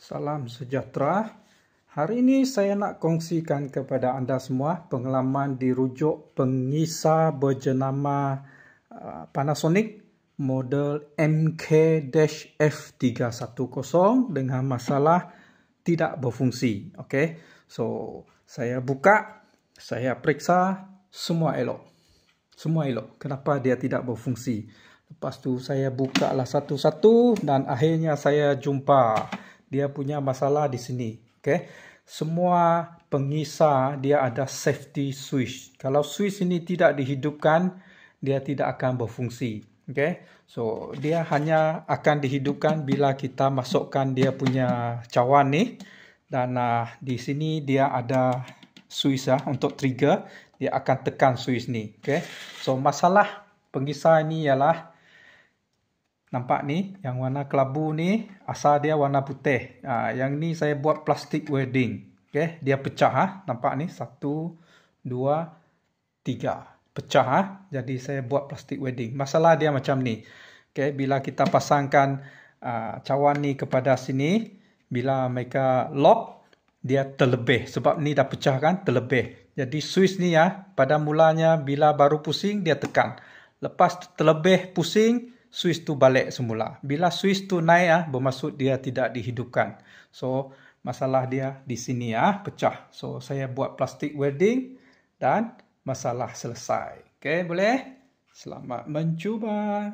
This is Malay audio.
Salam sejahtera. Hari ini saya nak kongsikan kepada anda semua pengalaman dirujuk pengisar berjenama Panasonic model MK-F310 dengan masalah tidak berfungsi. Okey. So, saya buka, saya periksa, semua elok. Semua elok. Kenapa dia tidak berfungsi? Lepas tu saya buka lah satu-satu dan akhirnya saya jumpa dia punya masalah di sini. Okay. Semua pengisar dia ada safety switch. Kalau switch ini tidak dihidupkan, dia tidak akan berfungsi. Okay. So, dia hanya akan dihidupkan bila kita masukkan dia punya cawan ni. Dan di sini dia ada switch untuk trigger. Dia akan tekan switch ni. Okay. So, masalah pengisar ini ialah nampak ni, yang warna kelabu ni, asal dia warna putih. Yang ni saya buat plastik welding. Okay, dia pecah. Nampak ni, 1, 2, 3. Pecah. Jadi saya buat plastik welding. Masalah dia macam ni. Okay, bila kita pasangkan cawan ni kepada sini, bila mereka lock, dia terlebih. Sebab ni dah pecah kan, terlebih. Jadi switch ni pada mulanya bila baru pusing, dia tekan. Lepas terlebih pusing, switch tu balik semula. Bila switch tu naik bermaksud dia tidak dihidupkan. So, masalah dia di sini pecah. So, saya buat plastik welding dan masalah selesai. Okey, boleh? Selamat mencuba.